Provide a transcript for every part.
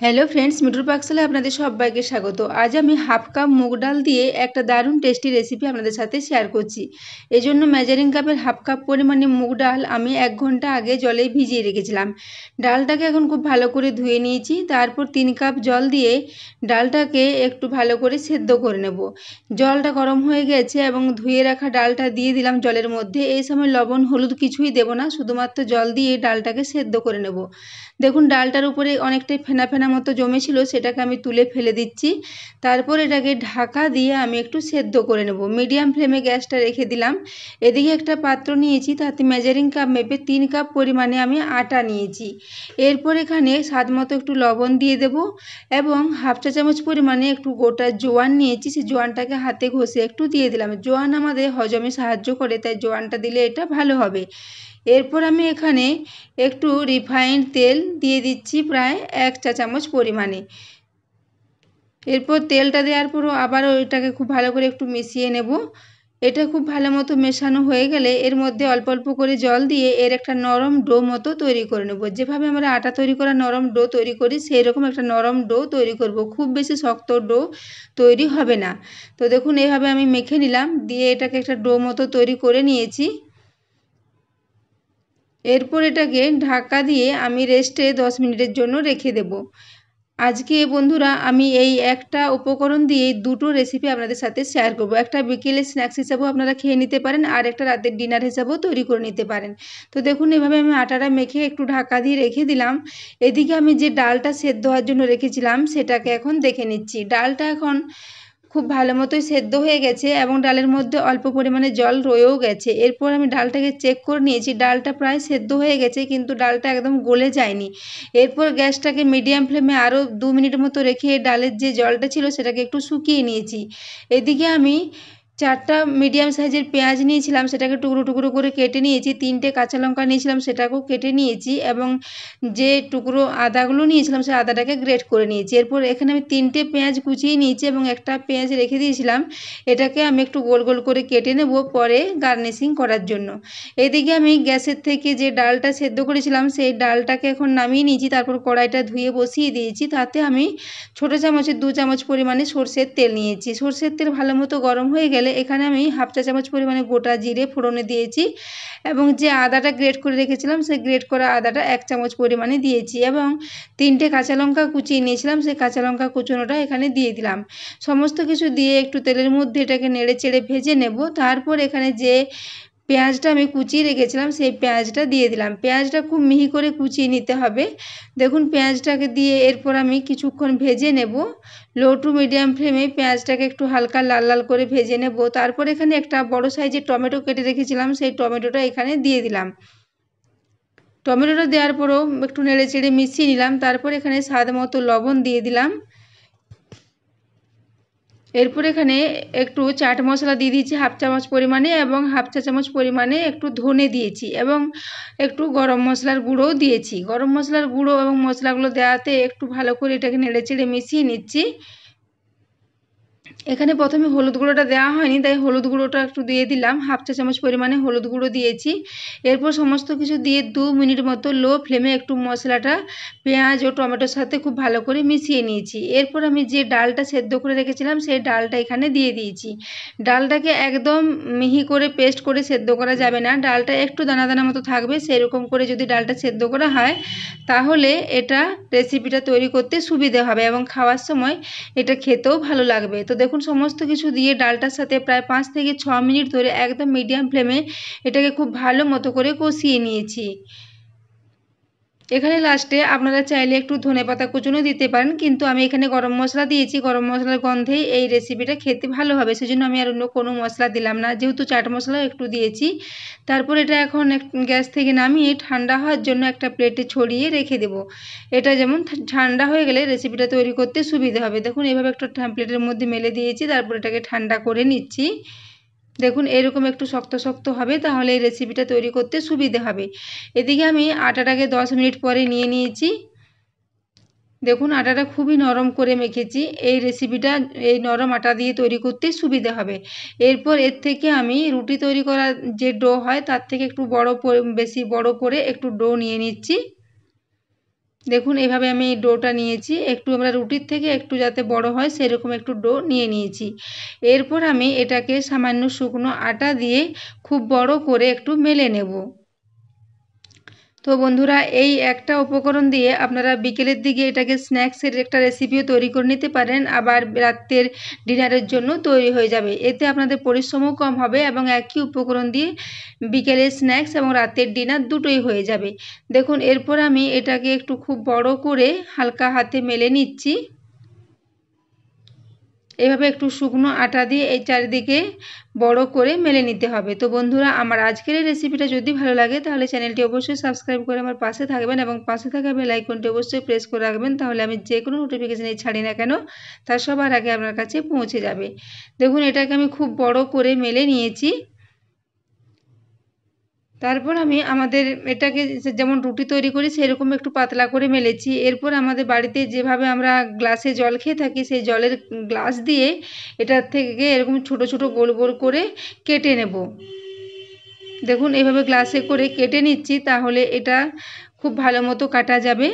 Hello friends, মিঠুর পাকশালায় আপনাদের সবাইকে স্বাগত। আজ আমি হাফ কাপ মুগ ডাল দিয়ে একটা দারুণ টেস্টি রেসিপি আপনাদের সাথে শেয়ার করছি। এই জন্য মেজারিং কাপের হাফ কাপ পরিমাণে মুগ ডাল আমি 1 ঘন্টা আগে জলে ভিজিয়ে রেখেছিলাম। ডালটাকে এখন খুব ভালো করে ধুয়ে নিয়েছি। তারপর 3 কাপ জল দিয়ে ডালটাকে একটু ভালো করে সেদ্ধ করে নেব। জলটা গরম হয়ে গেছে এবং ধুয়ে রাখা ডালটা দিয়ে দিলাম জলের মধ্যে। এই সময় লবণ হলুদ কিছুই দেব না, শুধুমাত্র জল দিয়ে ডালটাকে সেদ্ধ করে নেব। দেখুন ডালটার উপরে অনেকটাই ফেনা ফেনা মতো জমেছিল, সেটাকে আমি তুলে ফেলে দিচ্ছি। তারপর এটাকে ঢাকা দিয়ে আমি একটু সেদ্ধ করে নেব। মিডিয়াম ফ্লেমে গ্যাসটা রেখে দিলাম। এদিকে একটা পাত্র নিয়েছি, তাতে মেজারিং কাপ মেপে 3 কাপ পরিমাণে আমি আটা নিয়েছি। এরপর এখানে স্বাদ মতো একটু লবণ দিয়ে দেব এবং হাফ চা চামচ পরিমাণে একটু গোটা জোয়ান নিয়েছি, সেই জোয়ানটাকে হাতে ঘষে একটু দিয়ে দিলাম। জোয়ান আমাদের হজমে সাহায্য করে, তাই জোয়ানটা দিলে এটা ভালো হবে। এরপর আমি এখানে একটু রিফাইন্ড তেল দিয়ে দিচ্ছি, প্রায় 1 চা চামচ পরিমাণে। এরপর তেলটা দেওয়ার পরও আবারও এটাকে খুব ভালো করে একটু মিশিয়ে নেব। এটা খুব ভালো মতো মেশানো হয়ে গেলে এর মধ্যে অল্প অল্প করে জল দিয়ে এর একটা নরম ডো মতো তৈরি করে নেব। যেভাবে আমরা আটা তৈরি করা নরম ডো তৈরি করি, সেই রকম একটা নরম ডো তৈরি করব। খুব বেশি শক্ত ডো তৈরি হবে না। তো দেখুন এইভাবে আমি মেখে নিলাম, দিয়ে এটাকে একটা ডো মতো তৈরি করে নিয়েছি। এরপর এটাকে ঢাকা দিয়ে আমি রেস্টে 10 মিনিটের জন্য রেখে দেব। আজকে বন্ধুরা আমি এই একটা উপকরণ দিয়ে দুটো রেসিপি আপনাদের সাথে শেয়ার করব। একটা বিকেলে স্ন্যাক্স হিসাবেও আপনারা খেয়ে নিতে পারেন, আর একটা রাতের ডিনার হিসাবেও তৈরি করে নিতে পারেন। তো দেখুন এভাবে আমি আটাটা মেখে একটু ঢাকা দিয়ে রেখে দিলাম। এদিকে আমি যে ডালটা সেদ্ধ হওয়ার জন্য রেখেছিলাম সেটাকে এখন দেখে নিচ্ছি। ডালটা এখন খুব ভালো মতোই সেদ্ধ হয়ে গেছে এবং ডালের মধ্যে অল্প পরিমাণে জল রয়েও গেছে। এরপর আমি ডালটাকে চেক করে নিয়েছি, ডালটা প্রায় সেদ্ধ হয়ে গেছে, কিন্তু ডালটা একদম গলে যায়নি। এরপর গ্যাসটাকে মিডিয়াম ফ্লেমে আরও 2 মিনিট মতো রেখে ডালের যে জলটা ছিল সেটাকে একটু শুকিয়ে নিয়েছি। এদিকে আমি 4টা মিডিয়াম সাইজের পেঁয়াজ নিয়েছিলাম, সেটাকে টুকরো টুকরো করে কেটে নিয়েছি। 3টে কাঁচা লঙ্কা নিয়েছিলাম, সেটাকেও কেটে নিয়েছি এবং যে টুকরো আদাগুলো নিয়েছিলাম সেই আদাটাকে গ্রেট করে নিয়েছি। এরপর এখানে আমি 3টে পেঁয়াজ কুচিয়ে নিয়েছি এবং একটা পেঁয়াজ রেখে দিয়েছিলাম, এটাকে আমি একটু গোল গোল করে কেটে নেব পরে গার্নিশিং করার জন্য। এদিকে আমি গ্যাসের থেকে যে ডালটা সেদ্ধ করেছিলাম সেই ডালটাকে এখন নামিয়ে নিয়েছি। তারপর কড়াইটা ধুয়ে বসিয়ে দিয়েছি, তাতে আমি ছোটো চামচের 2 চামচ পরিমাণে সর্ষের তেল নিয়েছি। সর্ষের তেল ভালো মতো গরম হয়ে গেলে এখানে আমি হাফ চা চামচ পরিমাণে গোটা জিরে ফোড়নে দিয়েছি এবং যে আদাটা গ্রেট করে রেখেছিলাম সেই গ্রেট করা আদাটা 1 চামচ পরিমাণে দিয়েছি এবং 3টে কাঁচা লঙ্কা কুচিয়ে নিয়েছিলাম, সেই কাঁচা লঙ্কা কুচোনোটা এখানে দিয়ে দিলাম। সমস্ত কিছু দিয়ে একটু তেলের মধ্যে এটাকে নেড়ে চেড়ে ভেজে নেব। তারপর এখানে যে পেঁয়াজটা আমি কুচিয়ে রেখেছিলাম সেই পেঁয়াজটা দিয়ে দিলাম। পেঁয়াজটা খুব মিহি করে কুচিয়ে নিতে হবে। দেখুন পেঁয়াজটাকে দিয়ে এরপর আমি কিছুক্ষণ ভেজে নেব। লো টু মিডিয়াম ফ্লেমে পেঁয়াজটাকে একটু হালকা লাল লাল করে ভেজে নেব। তারপর এখানে একটা বড় সাইজের টমেটো কেটে রেখেছিলাম, সেই টমেটোটা এখানে দিয়ে দিলাম। টমেটোটা দেওয়ার পরও একটু নেড়ে চেড়ে মিশিয়ে নিলাম। তারপর এখানে স্বাদ মতো লবণ দিয়ে দিলাম। এরপর এখানে একটু চাট মশলা দিয়ে দিয়েছি হাফ চামচ পরিমাণে এবং হাফ চা চামচ পরিমাণে একটু ধনে দিয়েছি এবং একটু গরম মশলার গুঁড়োও দিয়েছি। গরম মশলার গুঁড়ো এবং মশলাগুলো দেওয়াতে একটু ভালো করে এটাকে নেড়ে চেড়ে মিশিয়ে নিচ্ছি। এখানে প্রথমে হলুদ গুঁড়োটা দেওয়া হয়নি, তাই হলুদ গুঁড়োটা একটু দিয়ে দিলাম, হাফ চা চামচ পরিমাণে হলুদ গুঁড়ো দিয়েছি। এরপর সমস্ত কিছু দিয়ে 2 মিনিট মতো লো ফ্লেমে একটু মশলাটা পেঁয়াজ ও টমেটোর সাথে খুব ভালো করে মিশিয়ে নিয়েছি। এরপর আমি যে ডালটা সেদ্ধ করে রেখেছিলাম সেই ডালটা এখানে দিয়ে দিয়েছি। ডালটাকে একদম মিহি করে পেস্ট করে সেদ্ধ করা যাবে না, ডালটা একটু দানা দানা মতো থাকবে, সেরকম করে যদি ডালটা সেদ্ধ করা হয় তাহলে এটা রেসিপিটা তৈরি করতে সুবিধে হবে এবং খাওয়ার সময় এটা খেতেও ভালো লাগবে। তো দেখুন সমস্ত কিছু দিয়ে ডালটার সাথে প্রায় 5 থেকে 6 মিনিট ধরে একদম মিডিয়াম ফ্লেমে এটাকে খুব ভালো মতো করে কষিয়ে নিয়েছি। এখানে লাস্টে আপনারা চাইলে একটু ধনেপাতা কুচুনো দিতে পারেন, কিন্তু আমি এখানে গরম মশলা দিয়েছি। গরম মশলার গন্ধেই এই রেসিপিটা খেতে ভালো হবে, সেজন্য আমি আর অন্য কোনো মশলা দিলাম না, যেহেতু চাট মশলা একটু দিয়েছি। তারপর এটা এখন গ্যাস থেকে নামিয়ে ঠান্ডা হওয়ার জন্য একটা প্লেটে ছড়িয়ে রেখে দেব। এটা যেমন ঠান্ডা হয়ে গেলে রেসিপিটা তৈরি করতে সুবিধে হবে। দেখুন এভাবে একটা প্লেটের মধ্যে মেলে দিয়েছি, তারপর এটাকে ঠান্ডা করে নিচ্ছি। দেখুন এরকম একটু শক্ত শক্ত হবে, তাহলে এই রেসিপিটা তৈরি করতে সুবিধে হবে। এদিকে আমি আটাটাকে 10 মিনিট পরে নিয়ে নিয়েছি। দেখুন আটাটা খুবই নরম করে মেখেছি। এই রেসিপিটা এই নরম আটা দিয়ে তৈরি করতে সুবিধে হবে। এরপর এর থেকে আমি রুটি তৈরি করার যে ডো হয় তার থেকে একটু বেশি বড় করে একটু ডো নিয়ে নিচ্ছি। দেখুন এইভাবে আমি ডোটা নিয়েছি, একটু আমরা রুটির থেকে একটু যাতে বড় হয় সেরকম একটু ডো নিয়ে নিয়েছি। এরপর আমি এটাকে সামান্য শুকনো আটা দিয়ে খুব বড় করে একটু মেলে নেব। তো বন্ধুরা, এই একটা উপকরণ দিয়ে আপনারা বিকেলের দিকে এটাকে স্ন্যাক্সের একটা রেসিপিও তৈরি করে নিতে পারেন, আবার রাতের ডিনারের জন্য তৈরি হয়ে যাবে। এতে আপনাদের পরিশ্রমও কম হবে এবং একই উপকরণ দিয়ে বিকেলের স্ন্যাক্স এবং রাতের ডিনার দুটোই হয়ে যাবে। দেখুন এরপর আমি এটাকে একটু খুব বড় করে হালকা হাতে মেলে নিচ্ছি। এইভাবে একটু শুকনো আটা দিয়ে এই চারিদিকে বড় করে মেলে নিতে হবে। তো বন্ধুরা, আমার আজকের এই রেসিপিটা যদি ভালো লাগে তাহলে চ্যানেলটি অবশ্যই সাবস্ক্রাইব করে আমার পাশে থাকবেন এবং পাশে থাকা বেল আইকনটি অবশ্যই প্রেস করে রাখবেন, তাহলে আমি যে কোনো নোটিফিকেশান ছাড়ি না কেন তার সবার আগে আপনার কাছে পৌঁছে যাবে। দেখুন এটাকে আমি খুব বড় করে মেলে নিয়েছি। তারপর আমি আমাদের এটাকে যেমন রুটি তৈরি করি সেরকম একটু পাতলা করে মেলেছি। এরপর আমাদের বাড়িতে যেভাবে আমরা গ্লাসে জল খেয়ে থাকি সেই জলের গ্লাস দিয়ে এটার থেকে এরকম ছোট ছোট গোল গোল করে কেটে নেব। দেখুন এইভাবে গ্লাসে করে কেটে নিচ্ছি, তাহলে এটা খুব ভালো মতো কাটা যাবে।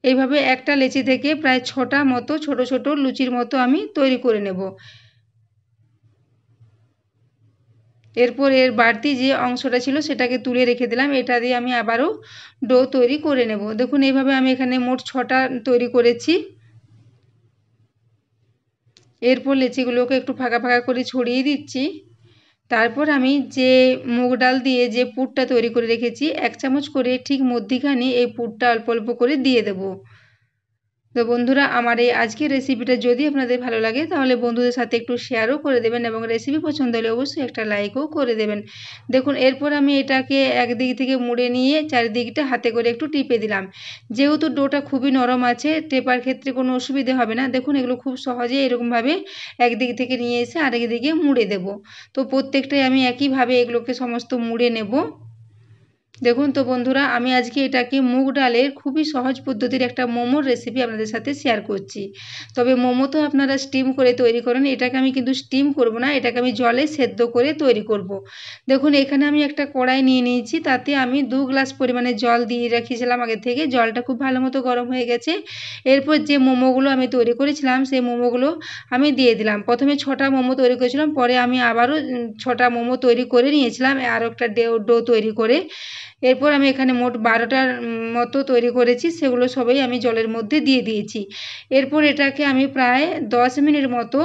এইভাবে একটা লেচি থেকে প্রায় 6টা মতো ছোট ছোট লুচির মতো আমি তৈরি করে নেব। এরপর এর বাড়তি যে অংশটা ছিল সেটাকে তুলে রেখে দিলাম। এটা দিয়ে আমি আবারও ডো তৈরি করে নেব। দেখুন এইভাবে আমি এখানে মোট 6টা তৈরি করেছি। এরপর লেচিগুলোকে একটু ফাঁকা ফাঁকা করে ছড়িয়ে দিচ্ছি। তারপর আমি যে মুগ ডাল দিয়ে যে পুরটা তৈরি করে রেখেছি 1 চামচ করে ঠিক মধ্যিখানে এই পুরটা অল্প অল্প করে দিয়ে দেব। তো বন্ধুরা, আমার এই আজকের রেসিপিটা যদি আপনাদের ভালো লাগে তাহলে বন্ধুদের সাথে একটু শেয়ারও করে দেবেন এবং রেসিপি পছন্দ হলে অবশ্যই একটা লাইকও করে দেবেন। দেখুন এরপর আমি এটাকে একদিক থেকে মুড়ে নিয়ে চারিদিকটা হাতে করে একটু টিপে দিলাম। যেহেতু ডোটা খুবই নরম আছে, টেপার ক্ষেত্রে কোনো অসুবিধে হবে না। দেখুন এগুলো খুব সহজে এরকমভাবে একদিক থেকে নিয়ে এসে আরেক দিকে মুড়ে দেব। তো প্রত্যেকটাই আমি একইভাবে এগুলোকে সমস্ত মুড়ে নেব। দেখুন তো বন্ধুরা, আমি আজকে এটাকে মুগ ডালের খুবই সহজ পদ্ধতির একটা মোমোর রেসিপি আপনাদের সাথে শেয়ার করছি। তবে মোমো তো আপনারা স্টিম করে তৈরি করেন, এটাকে আমি কিন্তু স্টিম করব না, এটাকে আমি জলে সেদ্ধ করে তৈরি করব। দেখুন এখানে আমি একটা কড়াই নিয়ে নিয়েছি, তাতে আমি 2 গ্লাস পরিমাণে জল দিয়ে রেখেছিলাম আগে থেকে। জলটা খুব ভালো মতো গরম হয়ে গেছে। এরপর যে মোমোগুলো আমি তৈরি করেছিলাম সেই মোমোগুলো আমি দিয়ে দিলাম। প্রথমে 6টা মোমো তৈরি করেছিলাম, পরে আমি আবারও 6টা মোমো তৈরি করে নিয়েছিলাম আরও একটা ডো তৈরি করে। এরপর আমি এখানে মোট 12টার মতো তৈরি করেছি, সেগুলো সবই আমি জলের মধ্যে দিয়ে দিয়েছি। এরপর এটাকে আমি প্রায় 10 মিনিট মতো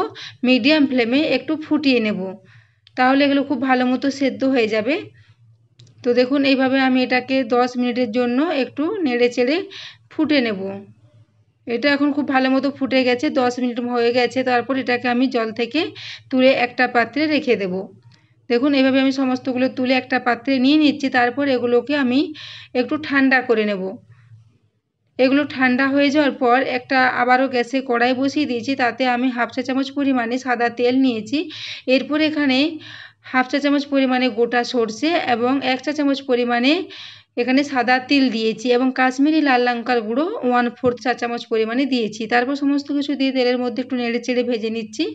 মিডিয়াম ফ্লেমে একটু ফুটিয়ে নেব, তাহলে এগুলো খুব ভালো মতো সেদ্ধ হয়ে যাবে। তো দেখুন এইভাবে আমি এটাকে 10 মিনিটের জন্য একটু নেড়ে চেড়ে ফুটে নেব। এটা এখন খুব ভালো মতো ফুটে গেছে, 10 মিনিট হয়ে গেছে। তারপর এটাকে আমি জল থেকে তুলে একটা পাত্রে রেখে দেব। দেখুন এভাবে আমি সমস্তগুলো তুলে একটা পাত্রে নিয়ে নিচ্ছি। তারপর এগুলোকে আমি একটু ঠান্ডা করে নেব। এগুলো ঠান্ডা হয়ে যাওয়ার পর একটা আবারও গ্যাসে কড়াই বসিয়ে দিয়েছি, তাতে আমি 1/2 চা চামচ পরিমাণে সাদা তেল নিয়েছি। এরপর এখানে 1/2 চা চামচ পরিমাণে গোটা সর্ষে এবং 1 চা চামচ পরিমাণে এখানে সাদা তিল দিয়েছি এবং কাশ্মীরি লাল লঙ্কার গুঁড়ো 1/4 চা চামচ পরিমাণে দিয়েছি। তারপর সমস্ত কিছু দিয়ে তেলের মধ্যে একটু নেড়ে চেড়ে ভেজে নিচ্ছি।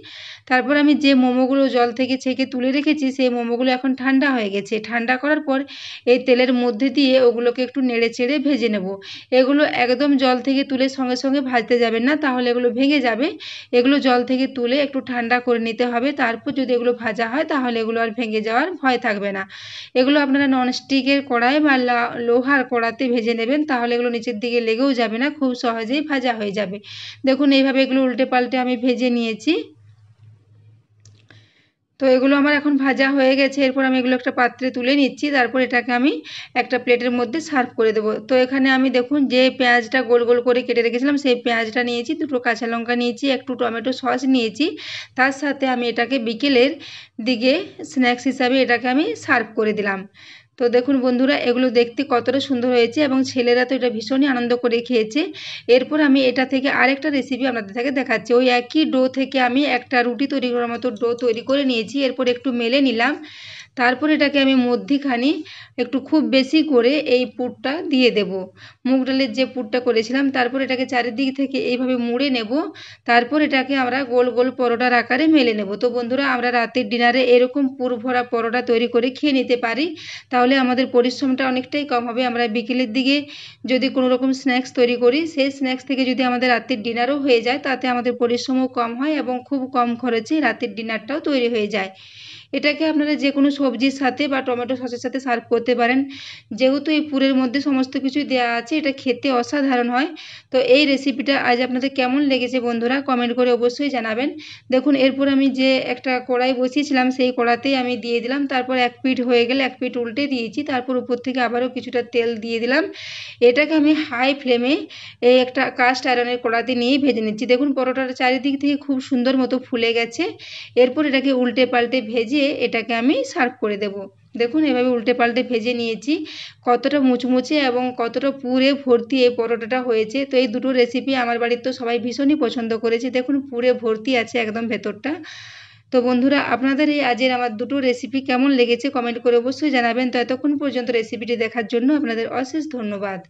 তারপর আমি যে মোমোগুলো জল থেকে ছেঁকে তুলে রেখেছি সেই মোমোগুলো এখন ঠান্ডা হয়ে গেছে। ঠান্ডা করার পর এই তেলের মধ্যে দিয়ে ওগুলোকে একটু নেড়ে চেড়ে ভেজে নেব। এগুলো একদম জল থেকে তুলে সঙ্গে সঙ্গে ভাজতে যাবেন না, তাহলে এগুলো ভেঙে যাবে। এগুলো জল থেকে তুলে একটু ঠান্ডা করে নিতে হবে। তারপর যদি এগুলো ভাজা হয় তাহলে এগুলো আর ভেঙে যাওয়ার ভয় থাকবে না। এগুলো আপনারা ননস্টিকের কড়াই বা লোহার কড়াতে ভেজে নেবেন, তাহলে এগুলো নিচের দিকে লেগেও যাবে না, খুব সহজেই ভাজা হয়ে যাবে। দেখুন এইভাবে এগুলো উল্টে পাল্টে আমি ভেজে নিয়েছি। তো এগুলো আমার এখন ভাজা হয়ে গেছে। এরপর আমি এগুলো একটা পাত্রে তুলে নিচ্ছি। তারপর এটাকে আমি একটা প্লেটের মধ্যে সার্ভ করে দেবো। তো এখানে আমি দেখুন যে পেঁয়াজটা গোল গোল করে কেটে রেখেছিলাম সেই পেঁয়াজটা নিয়েছি, 2টো কাঁচা লঙ্কা নিয়েছি, একটু টমেটো সস নিয়েছি। তার সাথে আমি এটাকে বিকেলের দিকে স্ন্যাক্স হিসাবে এটাকে আমি সার্ভ করে দিলাম। তো দেখুন বন্ধুরা, এগুলো দেখতে কতটা সুন্দর হয়েছে এবং ছেলেরা তো এটা ভীষণই আনন্দ করে খেয়েছে। এরপর আমি এটা থেকে আরেকটা রেসিপি আপনাদের থেকে দেখাচ্ছি। ওই একই ডো থেকে আমি একটা রুটি তৈরি করার মতো ডো তৈরি করে নিয়েছি। এরপর একটু মেলে নিলাম, তারপর এটাকে আমি মধ্যিখানি একটু খুব বেশি করে এই পুরটা দিয়ে দেব, মুগ ডালের যে পুরটা করেছিলাম। তারপর এটাকে চারিদিক থেকে এইভাবে মুড়ে নেব। তারপর এটাকে আমরা গোল গোল পরোটার আকারে মেলে নেব। তো বন্ধুরা, আমরা রাতের ডিনারে এরকম পুর ভরা পরোটা তৈরি করে খেয়ে নিতে পারি, তাহলে আমাদের পরিশ্রমটা অনেকটাই কম হবে। আমরা বিকেলের দিকে যদি কোনো রকম স্ন্যাক্স তৈরি করি, সেই স্ন্যাক্স থেকে যদি আমাদের রাতের ডিনারও হয়ে যায়, তাতে আমাদের পরিশ্রমও কম হয় এবং খুব কম খরচে রাতের ডিনারটাও তৈরি হয়ে যায়। এটাকে আপনারা যে কোনো সবজির সাথে বা টমেটো সসের সাথে সার্ভ করতে পারেন। যেহেতু এই পুরের মধ্যে সমস্ত কিছুই দেওয়া আছে, এটা খেতে অসাধারণ হয়। তো এই রেসিপিটা আজ আপনাদের কেমন লেগেছে বন্ধুরা, কমেন্ট করে অবশ্যই জানাবেন। দেখুন, এরপর আমি যে একটা কড়াই বসিয়েছিলাম সেই কড়াতেই আমি দিয়ে দিলাম। তারপর এক পিঠ হয়ে গেলে এক পিঠ উল্টে দিয়েছি। তারপর উপর থেকে আবারও কিছুটা তেল দিয়ে দিলাম। এটাকে আমি হাই ফ্লেমে এই একটা কাস্ট আয়রনের কড়াতে নিয়ে ভেজে নিচ্ছি। দেখুন, পরোটাটা চারিদিক থেকে খুব সুন্দর মতো ফুলে গেছে। এরপর এটাকে উল্টে পাল্টে ভেজে এটাকে আমি সার্ভ করে দেব। দেখুন, এভাবে উল্টে পাল্টে ভেজে নিয়েছি। কতটা মুচমুচে এবং কতটা পুরে ভর্তি এই পরোটাটা হয়েছে। তো এই দুটো রেসিপি আমার বাড়ির তো সবাই ভীষণই পছন্দ করেছে। দেখুন, পুরে ভর্তি আছে একদম ভেতরটা। তো বন্ধুরা, আপনাদের এই আজের আমার দুটো রেসিপি কেমন লেগেছে কমেন্ট করে অবশ্যই জানাবেন। তো এতক্ষণ পর্যন্ত রেসিপিটি দেখার জন্য আপনাদের অশেষ ধন্যবাদ।